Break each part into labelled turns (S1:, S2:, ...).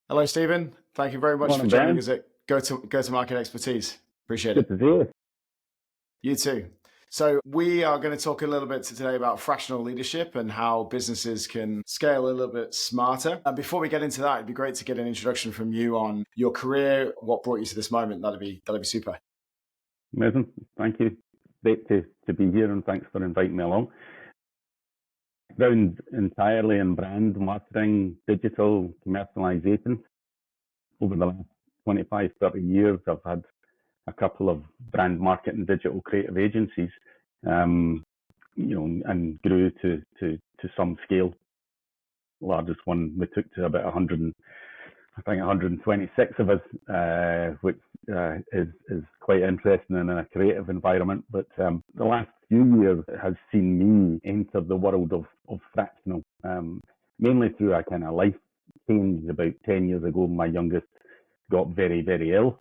S1: Hello, Stephen. Thank you very much for
S2: Morning,
S1: joining
S2: Ben.
S1: us at Go to Market Expertise. Appreciate
S2: Good
S1: it.
S2: to see you.
S1: You too. So we are going to talk a little bit today about fractional leadership and how businesses can scale a little bit smarter. And before we get into that, it'd be great to get an introduction from you on your career, what brought you to this moment. That'd be super.
S2: Amazing. Thank you. Great to be here, and thanks for inviting me along. Background entirely in brand marketing, digital commercialization. Over the last 25, 30 years, I've had a couple of brand marketing digital creative agencies, and grew to some scale. The largest one we took to about 100, I think 126 of us, which is quite interesting in a creative environment. But the last few years has seen me enter the world of fractional, mainly through a kind of life change. About 10 years ago, my youngest got very, very ill,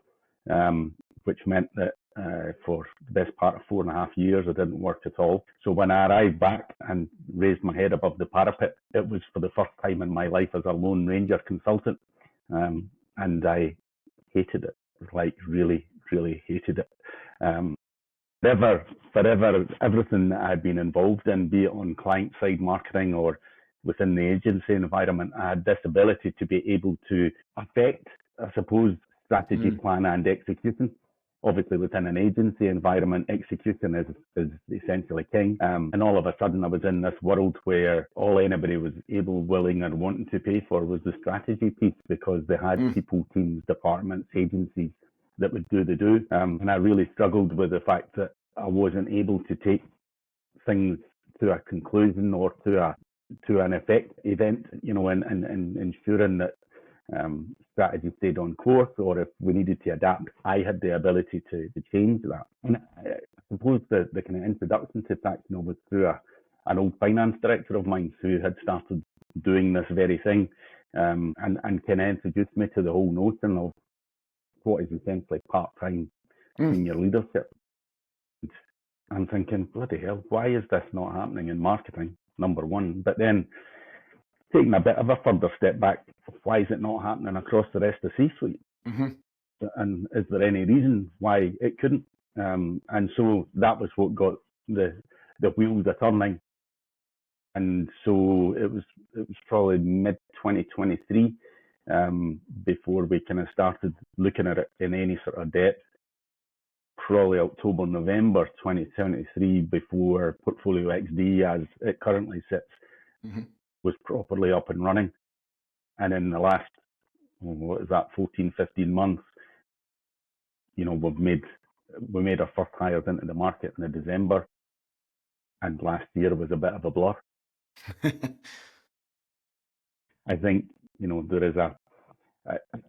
S2: which meant that for the best part of 4.5 years, I didn't work at all. So when I arrived back and raised my head above the parapet, it was for the first time in my life as a Lone Ranger consultant. And I hated it, like really, really hated it. Forever, everything that I'd been involved in, be it on client side marketing or within the agency environment, I had this ability to be able to affect, I suppose, strategy, plan and execution. Obviously, within an agency environment, execution is essentially king. And all of a sudden, I was in this world where all anybody was able, willing, and wanting to pay for was the strategy piece, because they had people, teams, departments, agencies that would do the do. And I really struggled with the fact that I wasn't able to take things to a conclusion or to an event, and ensuring that strategy stayed on course, or if we needed to adapt, I had the ability to change that. And I suppose the kind of introduction to Fractional was through an old finance director of mine who had started doing this very thing, and kind of introduced me to the whole notion of what is essentially part-time senior leadership. And I'm thinking, bloody hell, why is this not happening in marketing, number one? But then taking a bit of a further step back, why is it not happening across the rest of C-suite? And is there any reason why it couldn't? And so that was what got the wheels a turning. And so it was probably mid 2023 before we kind of started looking at it in any sort of depth. Probably October, November 2023 before PortfolioXD, as it currently sits, was properly up and running. And in the last, 14, 15 months, we made our first hires into the market in December, and last year was a bit of a blur. I think, there is at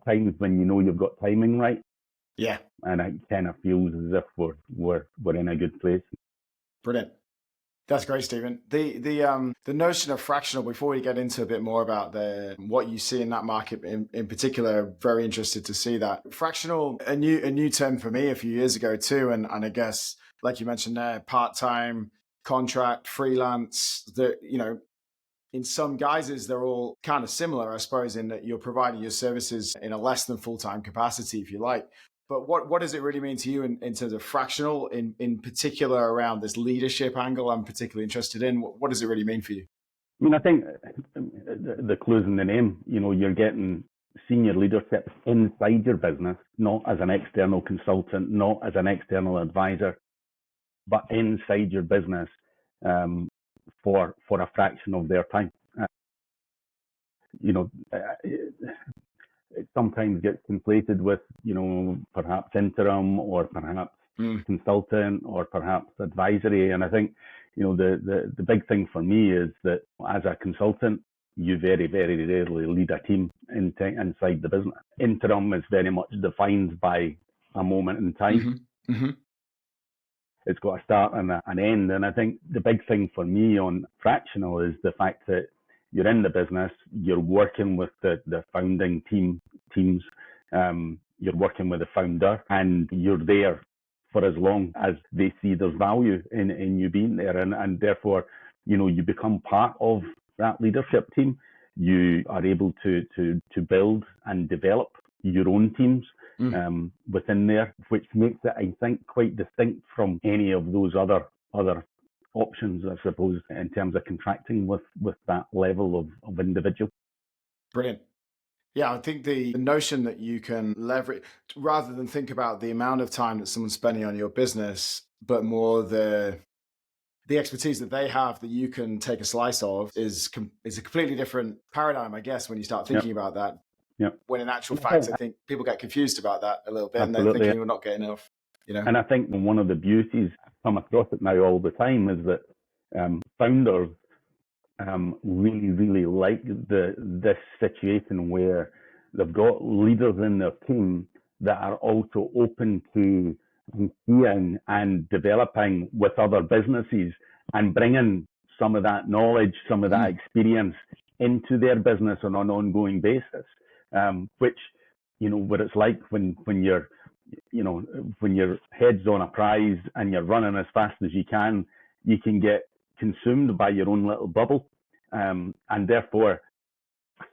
S2: times when you've got timing right.
S1: Yeah.
S2: And it kind of feels as if we're in a good place.
S1: Brilliant. That's great, Stephen. The notion of fractional, before we get into a bit more about what you see in that market in particular, very interested to see that. Fractional, a new term for me a few years ago too, and I guess, like you mentioned there, part-time, contract, freelance, in some guises, they're all kind of similar, I suppose, in that you're providing your services in a less than full-time capacity, if you like. But what does it really mean to you in terms of fractional, in particular around this leadership angle I'm particularly interested in? What does it really mean for you?
S2: I mean, I think the clue's in the name. You're getting senior leadership inside your business, not as an external consultant, not as an external advisor, but inside your business for a fraction of their time. It sometimes gets conflated with, perhaps interim or perhaps consultant or perhaps advisory. And I think, the big thing for me is that as a consultant, you very, very rarely lead a team inside the business. Interim is very much defined by a moment in time. It's got a start and an end. And I think the big thing for me on fractional is the fact that you're in the business, you're working with the founding teams, you're working with the founder, and you're there for as long as they see there's value in you being there. And therefore, you become part of that leadership team. you are able to build and develop your own teams within there, which makes it, I think, quite distinct from any of those other options, I suppose, in terms of contracting with that level of individual.
S1: Brilliant. Yeah, I think the notion that you can leverage, rather than think about the amount of time that someone's spending on your business, but more the expertise that they have that you can take a slice of, is a completely different paradigm, I guess, when you start thinking about that. When in actual fact, I think people get confused about that a little bit, and they're thinking we're not getting enough.
S2: And I think one of the beauties, I come across it now all the time, is that founders really like this situation where they've got leaders in their team that are also open to seeing and developing with other businesses and bringing some of that knowledge, some of that experience into their business on an ongoing basis, which, what it's like when you're, when your head's on a prize and you're running as fast as you can get consumed by your own little bubble. And therefore,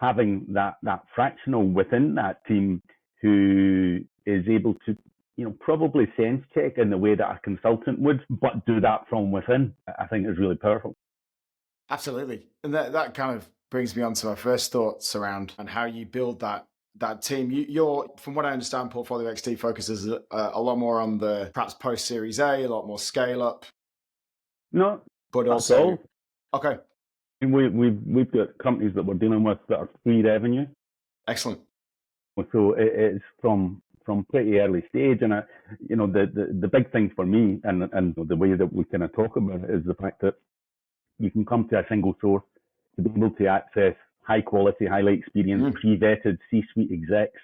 S2: having that fractional within that team who is able to, probably sense check in the way that a consultant would, but do that from within, I think is really powerful.
S1: Absolutely. And that kind of brings me on to my first thoughts around and how you build that team. You're, from what I understand, PortfolioXD focuses a lot more on the perhaps post Series A, a lot more scale up.
S2: No,
S1: but also, okay.
S2: We've got companies that we're dealing with that are pre-revenue.
S1: Excellent.
S2: So it's from pretty early stage, and the big thing for me, and the way that we kind of talk about it, is the fact that you can come to a single source to be able to access high quality, highly experienced, pre-vetted C-suite execs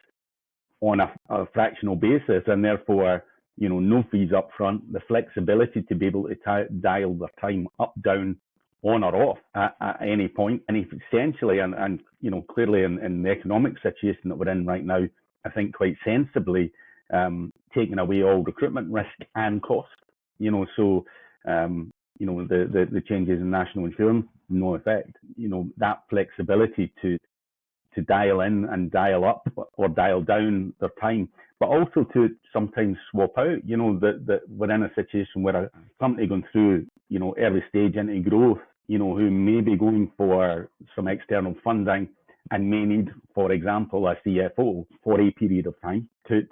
S2: on a fractional basis, and therefore, no fees up front, the flexibility to be able to dial their time up, down, on or off at any point. And essentially, and clearly in the economic situation that we're in right now, I think quite sensibly, taking away all recruitment risk and cost. So the changes in national insurance, no effect. That flexibility to dial in and dial up or dial down their time, but also to sometimes swap out. That we're in a situation where a company going through early stage into growth, who may be going for some external funding and may need, for example, a CFO for a period of time to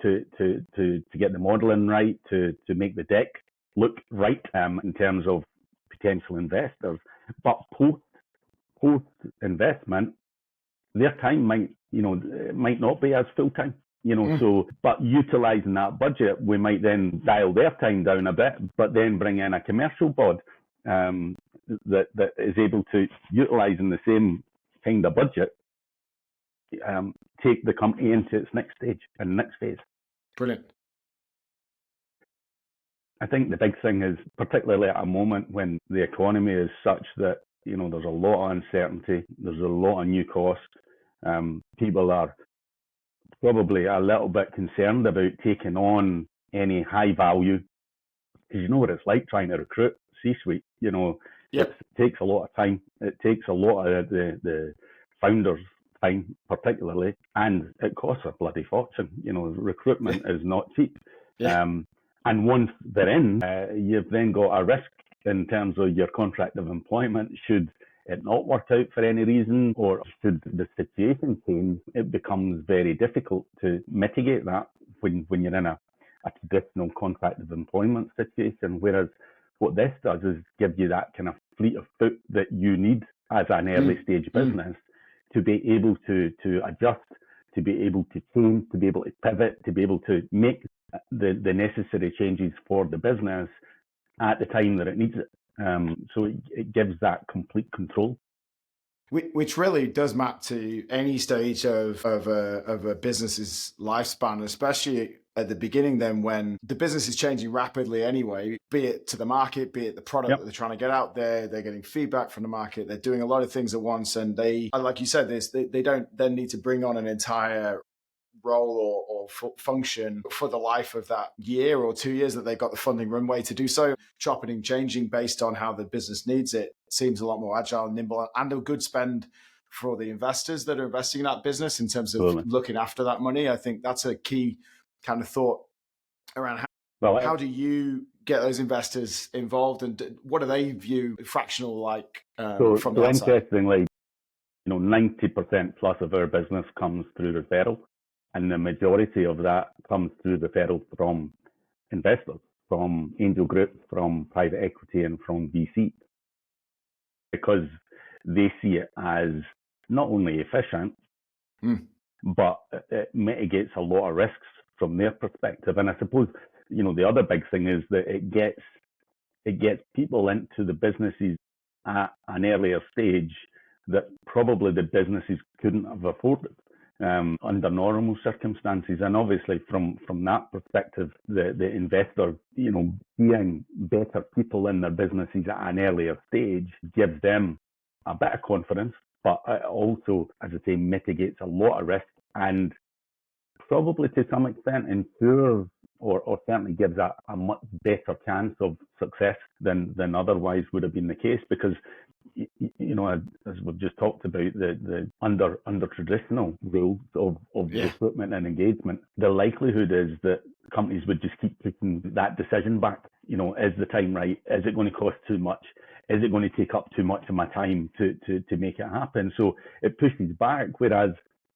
S2: get the modeling right, to make the deck look right in terms of potential investors. But post investment, their time might not be as full time. So, but utilizing that budget, we might then dial their time down a bit, but then bring in a commercial bod that is able to, utilizing the same kind of budget, take the company into its next stage and next phase.
S1: Brilliant.
S2: I think the big thing is, particularly at a moment when the economy is such that, there's a lot of uncertainty, there's a lot of new costs, people are probably a little bit concerned about taking on any high value, because you know what it's like trying to recruit C-suite. It takes a lot of time. It takes a lot of the founders' time, particularly, and it costs a bloody fortune. Recruitment is not cheap. And once they're in, you've then got a risk in terms of your contract of employment. Should it not work out for any reason, or should the situation change, it becomes very difficult to mitigate that when you're in a traditional contract of employment situation. Whereas what this does is give you that kind of fleet of foot that you need as an early stage business to be able to adjust, to be able to change, to be able to pivot, to be able to make the necessary changes for the business at the time that it needs it. So it gives that complete control.
S1: Which really does map to any stage of a business's lifespan, especially at the beginning then, when the business is changing rapidly anyway, be it to the market, be it the product that they're trying to get out there, they're getting feedback from the market, they're doing a lot of things at once, and they, like you said, they don't then need to bring on an entire role or function for the life of that year or 2 years that they've got the funding runway to do so. Chopping and changing based on how the business needs it seems a lot more agile and nimble, and a good spend for the investors that are investing in that business in terms of
S2: Absolutely.
S1: looking after that money. I think that's a key kind of thought around how do you get those investors involved, and what do they view Fractional like from the outside?
S2: Interestingly, 90% plus of our business comes through referral, and the majority of that comes through referral from investors, from angel groups, from private equity, and from VC, because they see it as not only efficient, but it mitigates a lot of risks from their perspective. And I suppose, the other big thing is that it gets people into the businesses at an earlier stage that probably the businesses couldn't have afforded under normal circumstances. And obviously from that perspective, the investor, seeing better people in their businesses at an earlier stage gives them a bit of confidence, but it also, as I say, mitigates a lot of risk, and probably to some extent ensures or certainly gives a much better chance of success than otherwise would have been the case. Because, as we've just talked about, the under traditional rules of recruitment and engagement, the likelihood is that companies would just keep pushing that decision back. Is the time right? Is it going to cost too much? Is it going to take up too much of my time to make it happen? So it pushes back, whereas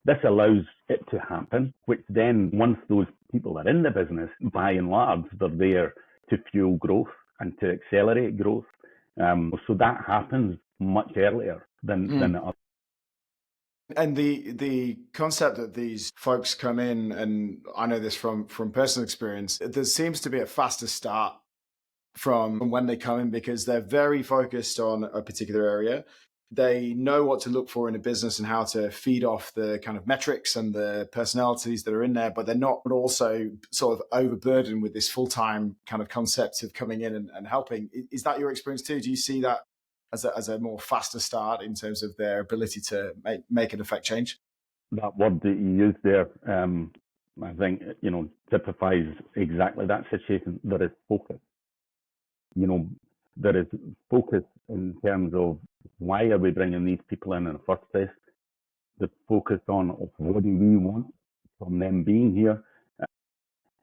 S2: this allows it to happen, which then, once those people are in the business, by and large, they're there to fuel growth and to accelerate growth. So that happens much earlier than it.
S1: And the concept that these folks come in, and I know this from personal experience, there seems to be a faster start from when they come in, because they're very focused on a particular area. They know what to look for in a business and how to feed off the kind of metrics and the personalities that are in there, but they're not also sort of overburdened with this full-time kind of concept of coming in and helping. Is that your experience too? Do you see that as a more faster start in terms of their ability to make and affect change?
S2: That word that you used there, I think, typifies exactly that situation. There is focus. There is focus in terms of why are we bringing these people in the first place. The focus on what do we want from them being here,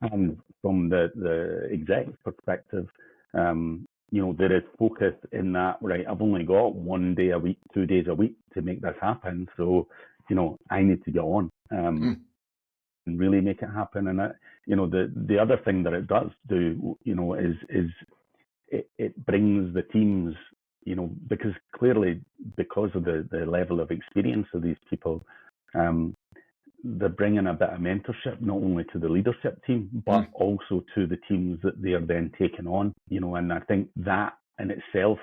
S2: and from the exec perspective, there is focus in that, right, I've only got 1 day a week, 2 days a week to make this happen. So, I need to get on and really make it happen. And, the other thing that it does do, is it brings the teams, because clearly, because of the level of experience of these people, they're bringing a bit of mentorship, not only to the leadership team, but also to the teams that they are then taking on, and I think that in itself,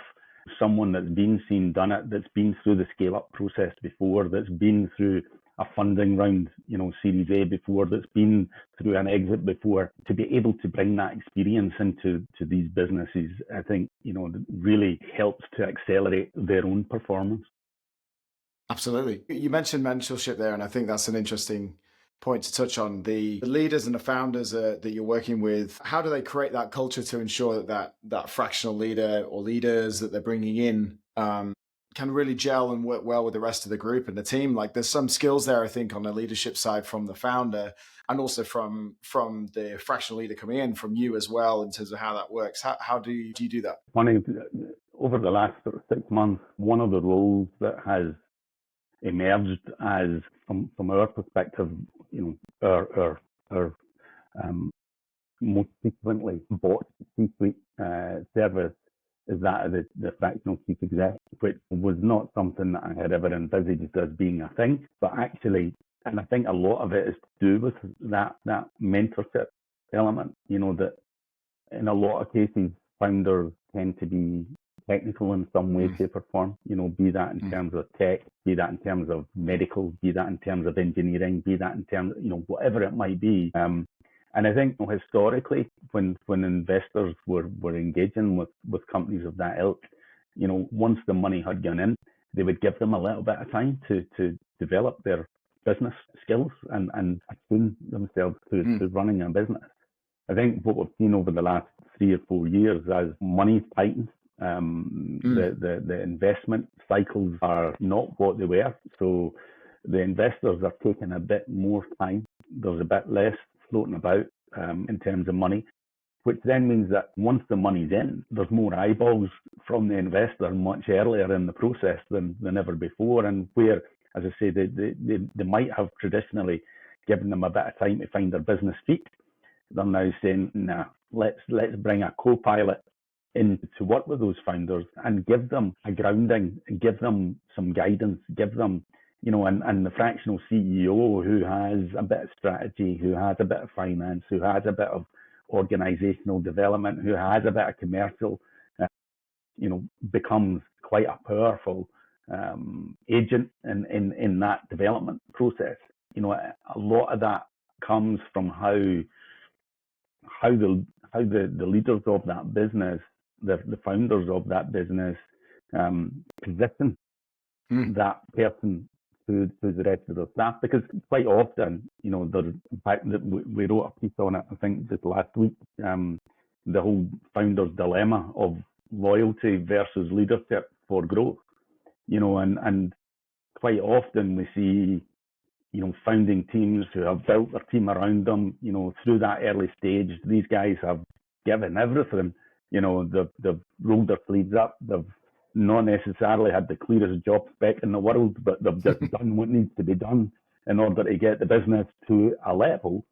S2: someone that's been seen, done it, that's been through the scale-up process before, that's been through a funding round, Series A before, that's been through an exit before, to be able to bring that experience into these businesses, I think, really helps to accelerate their own performance.
S1: Absolutely. You mentioned mentorship there, and I think that's an interesting point to touch on. The leaders and the founders that you're working with, how do they create that culture to ensure that fractional leader or leaders that they're bringing in can really gel and work well with the rest of the group and the team? Like, there's some skills there, I think, on the leadership side from the founder, and also from the fractional leader coming in, from you as well, in terms of how that works. How do you do that?
S2: Funny, over the last 6 months, one of the roles that has emerged as, from our perspective, our most frequently bought C-suite service is that of the fractional chief exec, which was not something that I had ever envisaged as being a thing, but actually, and I think a lot of it is to do with that mentorship element, that in a lot of cases, founders tend to be technical in some way, shape or form, be that in terms of tech, be that in terms of medical, be that in terms of engineering, be that in terms of, whatever it might be. And I think historically, when investors were engaging with companies of that ilk, once the money had gone in, they would give them a little bit of time to develop their business skills and attune themselves to running a business. I think what we've seen over the last 3 or 4 years, as money tightens The investment cycles are not what they were, so the investors are taking a bit more time. There's a bit less floating about in terms of money, which then means that once the money's in, there's more eyeballs from the investor much earlier in the process than ever before. And where, as I say, they might have traditionally given them a bit of time to find their business feet, they're now saying, nah, let's bring a co-pilot in to work with those founders and give them a grounding, give them some guidance, give them, and the fractional CEO who has a bit of strategy, who has a bit of finance, who has a bit of organizational development, who has a bit of commercial, becomes quite a powerful agent in that development process. A lot of that comes from how the leaders of that business, the founders of that business, position that person to the rest of the staff. Because quite often, there's, in fact, we wrote a piece on it, I think just last week, the whole founder's dilemma of loyalty versus leadership for growth. And quite often we see, founding teams who have built their team around them, through that early stage. These guys have given everything. They've rolled their sleeves up. They've not necessarily had the clearest job spec in the world, but they've just done what needs to be done in order to get the business to a level.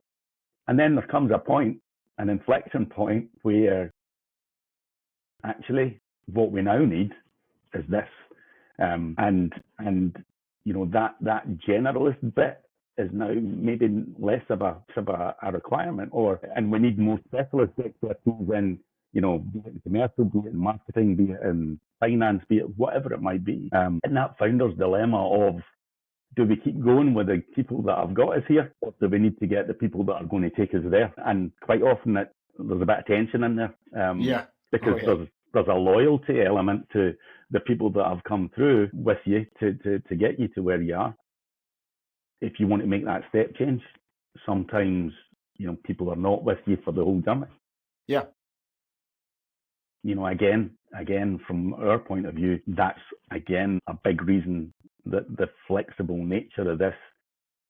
S2: And then there comes a point, an inflection point, where actually what we now need is this. That generalist bit is now maybe less of a requirement, and we need more specialist expertise in, be it in commercial, be it in marketing, be it in finance, be it whatever it might be. In that founder's dilemma of, do we keep going with the people that have got us here, or do we need to get the people that are going to take us there? And quite often there's a bit of tension in there. Because there's a loyalty element to the people that have come through with you to get you to where you are. If you want to make that step change, sometimes, people are not with you for the whole journey.
S1: Yeah.
S2: Again, from our point of view, that's, again, a big reason that the flexible nature of this,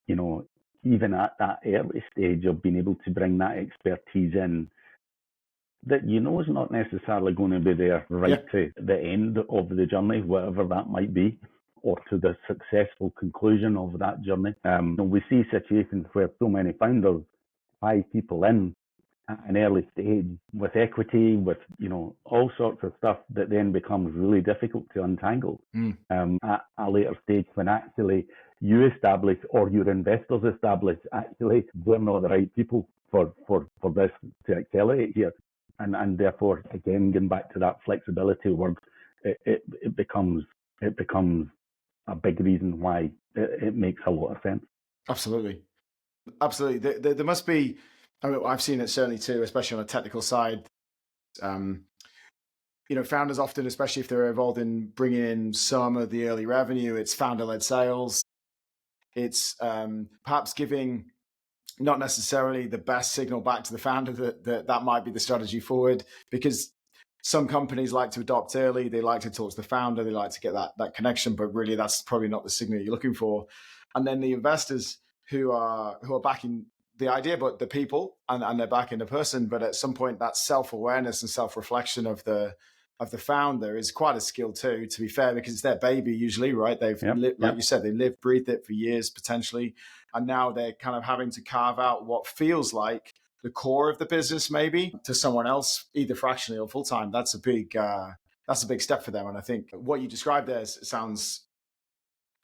S2: even at that early stage of being able to bring that expertise in, that is not necessarily going to be there to the end of the journey, whatever that might be, or to the successful conclusion of that journey. We see situations where so many founders, 5 people in at an early stage with equity, with all sorts of stuff that then becomes really difficult to untangle at a later stage, when actually you establish, or your investors establish, actually we're not the right people for this to accelerate here. And therefore, again, getting back to that flexibility word, it becomes a big reason why it makes a lot of sense.
S1: Absolutely. There must be, I've seen it certainly too, especially on a technical side. Founders often, especially if they're involved in bringing in some of the early revenue, it's founder-led sales. It's perhaps giving not necessarily the best signal back to the founder that might be the strategy forward, because some companies like to adopt early. They like to talk to the founder. They like to get that connection, but really that's probably not the signal you're looking for. And then the investors who are backing the idea, but the people, and they're backing the person. But at some point, that self-awareness and self-reflection of the founder is quite a skill too, to be fair, because it's their baby usually, right? They've lived, like you said, they lived, breathed it for years potentially. And now they're kind of having to carve out what feels like the core of the business, maybe to someone else, either fractionally or full-time. That's a big step for them. And I think what you described there sounds,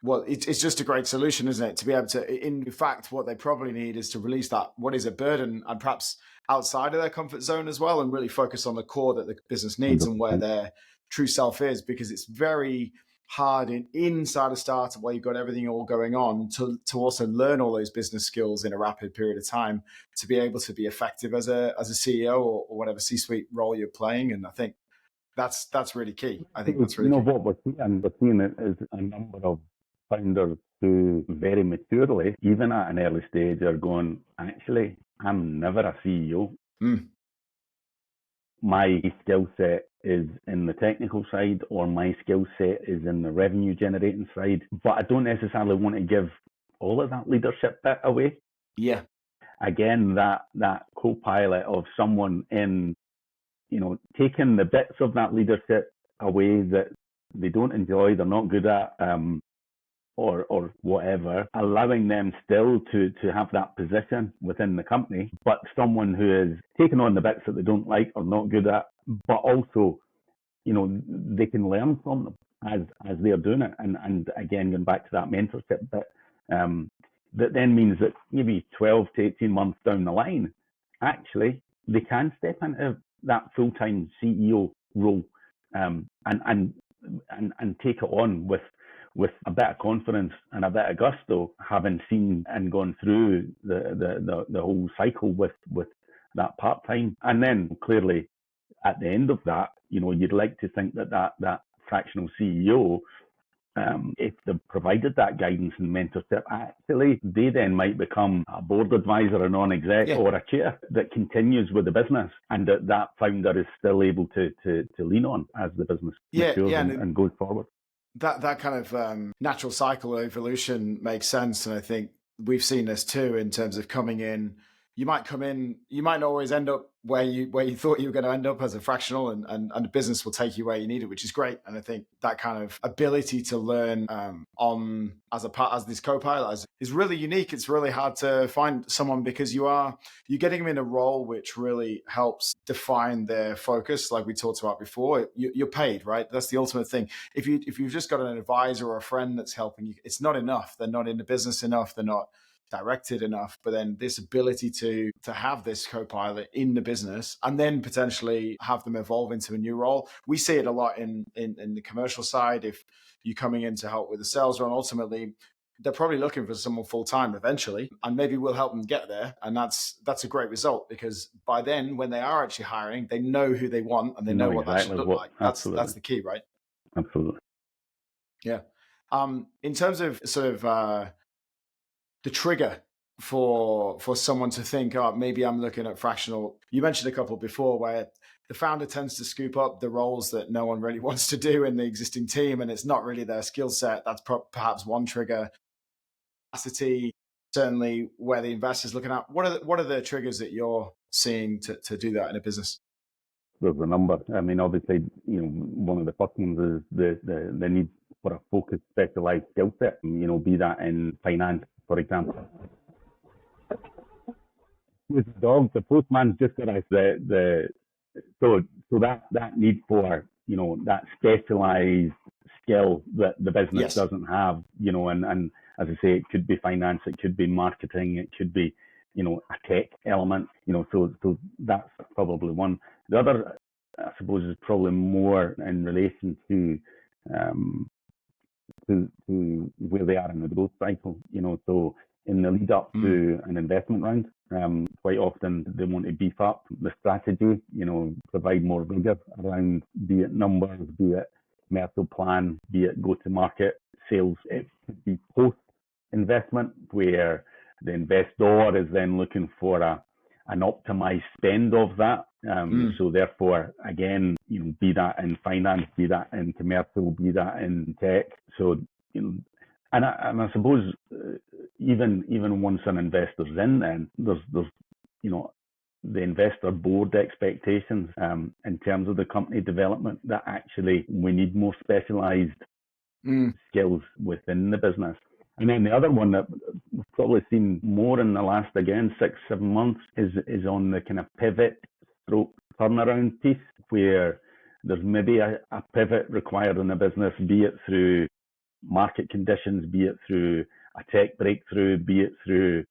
S1: well, it's just a great solution, isn't it? To be able to, in fact, what they probably need is to release that, what is a burden, and perhaps outside of their comfort zone as well, and really focus on the core that the business needs and where their true self is, because it's very hard inside a startup where you've got everything all going on to also learn all those business skills in a rapid period of time to be able to be effective as a CEO or whatever C-suite role you're playing. And I think that's really key. I think that's really key.
S2: What we're seeing is a number of founders who very maturely, even at an early stage, are going, actually, I'm never a CEO. my skill set is in the technical side or my skill set is in the revenue generating side, but I don't necessarily want to give all of that leadership bit away.
S1: Yeah.
S2: Again, that co-pilot of someone in, taking the bits of that leadership away that they don't enjoy, they're not good at, or whatever, allowing them still to have that position within the company, but someone who is taking on the bits that they don't like or not good at, but also, they can learn from them as they're doing it. And again, going back to that mentorship bit, that then means that maybe 12 to 18 months down the line, actually, they can step into that full-time CEO role, and take it on with a bit of confidence and a bit of gusto, having seen and gone through the whole cycle with that part-time. And then clearly at the end of that, you'd like to think that fractional CEO, if they've provided that guidance and mentorship, actually they then might become a board advisor, a non-exec, or a chair that continues with the business, and that founder is still able to lean on as the business matures and goes forward.
S1: That kind of natural cycle evolution makes sense, and I think we've seen this too in terms of coming in. You might come in, you might not always end up where you thought you were going to end up as a fractional, and the business will take you where you need it, which is great. And I think that kind of ability to learn on as this co-pilot is really unique. It's really hard to find someone, because you're getting them in a role which really helps define their focus, like we talked about before. You're paid, right? That's the ultimate thing. If you've just got an advisor or a friend that's helping you, it's not enough. They're not in the business enough. They're not directed enough. But then this ability to have this co-pilot in the business and then potentially have them evolve into a new role. We see it a lot in the commercial side. If you're coming in to help with the sales run, ultimately they're probably looking for someone full-time eventually, and maybe we'll help them get there. And that's a great result, because by then, when they are actually hiring, they know who they want and they know what that should look like. That's the key, right?
S2: Absolutely.
S1: Yeah. In terms of sort of the trigger for someone to think, oh, maybe I'm looking at fractional. You mentioned a couple before where the founder tends to scoop up the roles that no one really wants to do in the existing team, and it's not really their skill set. That's perhaps one trigger. Capacity, certainly where the investor's looking at. What are the triggers that you're seeing to do that in a business?
S2: There's a number. I mean, obviously, one of the first ones is the need for a focused, specialized skill set. Be that in finance, for example. With the dog, the postman's just arrived. So that need for that specialized skill that the business doesn't have. And as I say, it could be finance, it could be marketing, it could be a tech element. So that's probably one. The other, I suppose, is probably more in relation to where they are in the growth cycle. So in the lead up to an investment round, quite often they want to beef up the strategy, provide more rigor around, be it numbers, be it commercial plan, be it go to market sales. It could be post investment where the investor is then looking for an optimized spend of that. So therefore, again, be that in finance, be that in commercial, be that in tech. So, and I suppose even once an investor's in, then there's the investor board expectations in terms of the company development, that actually we need more specialized skills within the business. And then the other one that we've probably seen more in the last, 6-7 months is on the kind of pivot stroke turnaround piece, where there's maybe a pivot required in the business, be it through market conditions, be it through a tech breakthrough, be it through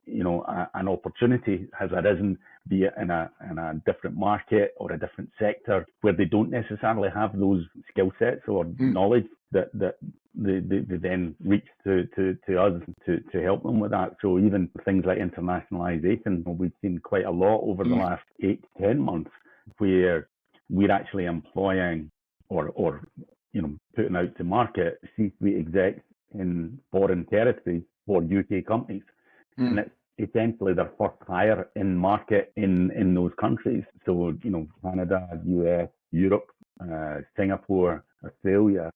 S2: an opportunity has arisen, be it in a different market or a different sector where they don't necessarily have those skill sets or knowledge that they then reach to us to help them with that. So even things like internationalization, we've seen quite a lot over the last 8 to 10 months, where we're actually employing or putting out to market C-suite execs in foreign territories for UK companies. And essentially their first hire in market in those countries. So, Canada, US, Europe, Singapore, Australia,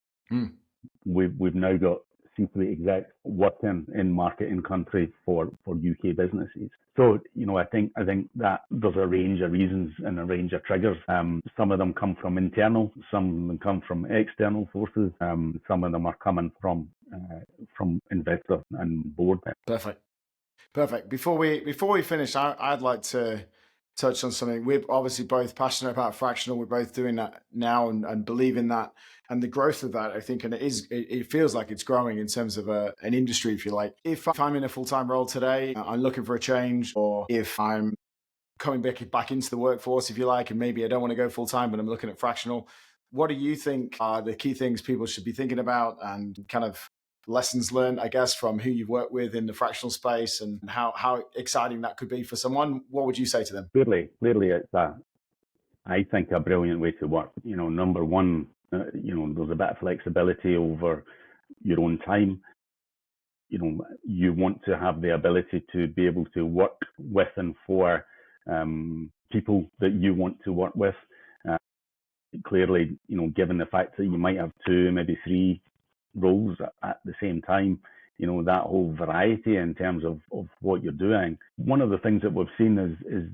S2: we've now got C-suite execs working in market in country for UK businesses. So, I think that there's a range of reasons and a range of triggers. Some of them come from internal, some of them come from external sources, some of them are coming from investors and board.
S1: Perfect. Before we finish, I'd like to touch on something. We're obviously both passionate about fractional. We're both doing that now and believe in that and the growth of that, I think. And it feels like it's growing in terms of an industry, if you like. If I'm in a full-time role today, I'm looking for a change, or if I'm coming back into the workforce, if you like, and maybe I don't want to go full-time, but I'm looking at fractional, what do you think are the key things people should be thinking about, and kind of lessons learned, I guess, from who you've worked with in the fractional space, and how exciting that could be for someone? What would you say to them?
S2: Clearly, it's I think a brilliant way to work. Number one, there's a bit of flexibility over your own time. You want to have the ability to be able to work with and for people that you want to work with. Clearly, given the fact that you might have 2, maybe 3 roles at the same time, that whole variety in terms of what you're doing. One of the things that we've seen is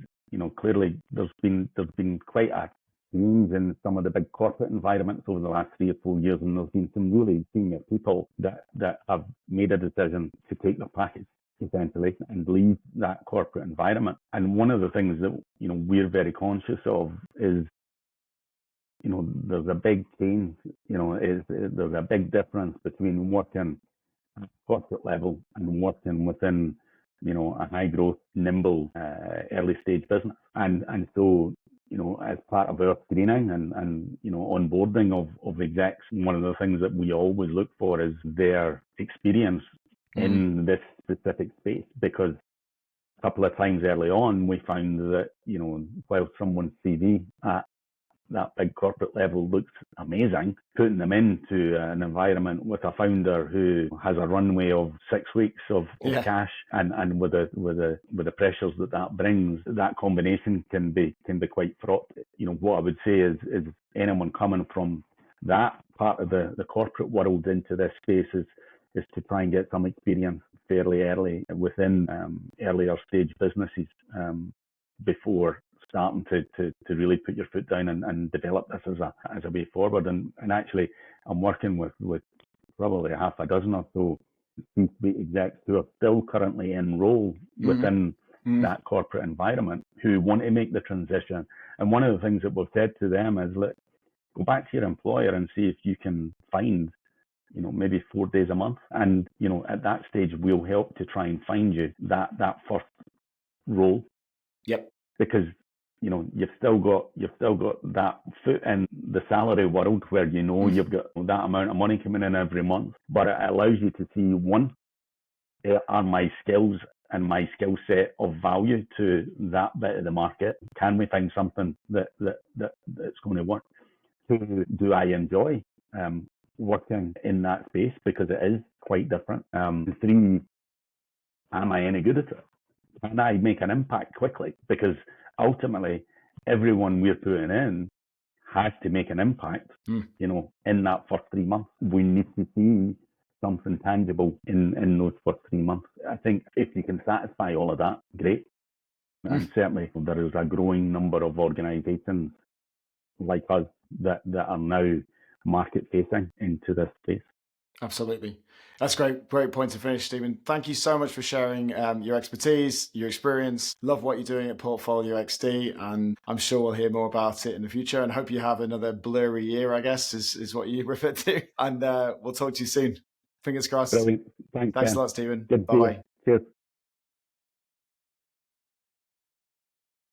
S2: clearly there's been quite a change in some of the big corporate environments over the last 3 or 4 years, and there's been some really senior people that have made a decision to take their package essentially and leave that corporate environment. And one of the things that we're very conscious of is there's a big change. There's a big difference between working at corporate level and working within a high growth, nimble, early stage business. And so as part of our screening and onboarding of execs, one of the things that we always look for is their experience in this specific space, because a couple of times early on we found that while someone's CV at that big corporate level looks amazing, putting them into an environment with a founder who has a runway of 6 weeks of cash, and with the pressures that brings, that combination can be quite fraught. What I would say is anyone coming from that part of the corporate world into this space is to try and get some experience fairly early within earlier stage businesses before starting to really put your foot down and develop this as a way forward. And actually, I'm working with probably half a dozen or so C-suite execs who are still currently enrolled within that corporate environment, who want to make the transition. And one of the things that we've said to them is, look, go back to your employer and see if you can find maybe 4 days a month. And, at that stage, we'll help to try and find you that first role.
S1: Yep.
S2: Because, you've still got that foot in the salary world where, you've got that amount of money coming in every month, but it allows you to see, one, are my skills and my skill set of value to that bit of the market? Can we find something that's going to work? Two, do I enjoy working in that space, because it is quite different? Three, am I any good at it? Can I make an impact quickly? Because ultimately, everyone we're putting in has to make an impact, in that first 3 months. We need to see something tangible in those first 3 months. I think if you can satisfy all of that, great. And certainly there is a growing number of organisations like us that are now market facing into this space.
S1: Absolutely. That's great point to finish, Stephen. Thank you so much for sharing your expertise, your experience. Love what you're doing at PortfolioXD, and I'm sure we'll hear more about it in the future, and hope you have another blurry year, I guess, is what you refer to. And we'll talk to you soon. Fingers crossed.
S2: Brilliant. Thanks
S1: a lot, Stephen.
S2: Good.
S1: Bye-bye.
S2: Cheers.